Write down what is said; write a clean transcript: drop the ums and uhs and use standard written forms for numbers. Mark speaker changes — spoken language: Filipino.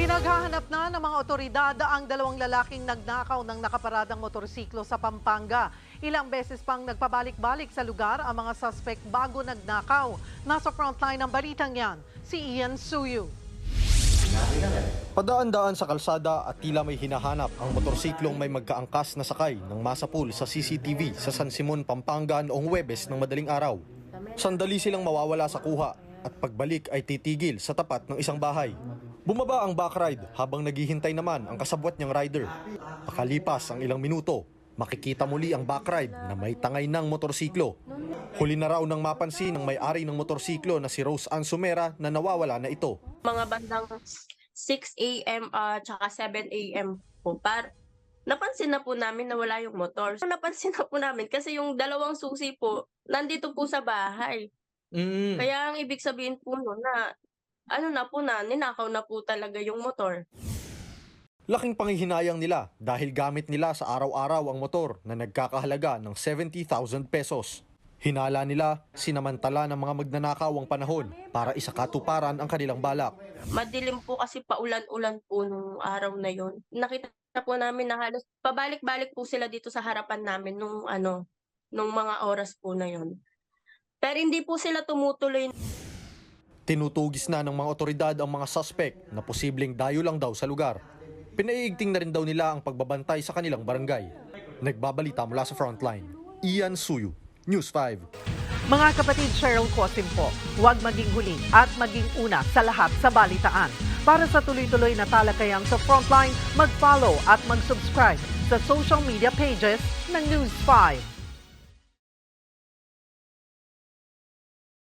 Speaker 1: Pinaghahanap na ng mga otoridad ang dalawang lalaking nagnakaw ng nakaparadang motorsiklo sa Pampanga. Ilang beses pang nagpabalik-balik sa lugar ang mga suspect bago nagnakaw. Nasa frontline ng balitang yan, si Ian Suyu.
Speaker 2: Padaan-daan sa kalsada at tila may hinahanap ang motorsiklong may magkaangkas na sakay ng masapul sa CCTV sa San Simon, Pampanga noong Huwebes ng madaling araw. Sandali silang mawawala sa kuha at pagbalik ay titigil sa tapat ng isang bahay. Bumaba ang backride habang naghihintay naman ang kasabwat niyang rider. Pakalipas ang ilang minuto, makikita muli ang backride na may tangay ng motorsiklo. Huli na raw nang mapansin ng may-ari ng motorsiklo na si Rose Ann Sumera na nawawala na ito.
Speaker 3: Mga bandang 6 a.m. Tsaka 7 a.m. po. Napansin na po namin na wala yung motor. Napansin na po namin kasi yung dalawang susi po, nandito po sa bahay. Kaya ang ibig sabihin po no na ninakaw na po talaga yung motor.
Speaker 2: Laking panghihinayang nila dahil gamit nila sa araw-araw ang motor na nagkakahalaga ng 70,000 pesos. Hinala nila, sinamantala ng mga magnanakaw ang panahon para isakatuparan ang kanilang balak.
Speaker 3: Madilim po kasi paulan-ulan po nung araw na yon. Nakita po namin na halos pabalik-balik po sila dito sa harapan namin nung mga oras po na yon. Pero hindi po sila tumutuloy.
Speaker 2: Tinutugis na ng mga otoridad ang mga suspect na posibleng dayo lang daw sa lugar. Pinaiigting na rin daw nila ang pagbabantay sa kanilang barangay. Nagbabalita mula sa frontline, Ian Suyu, News 5.
Speaker 1: Mga kapatid, Cheryl Cosim po, huwag maging huli at maging una sa lahat sa balitaan. Para sa tuloy-tuloy na talakayang sa frontline, mag-follow at mag-subscribe sa social media pages ng News 5.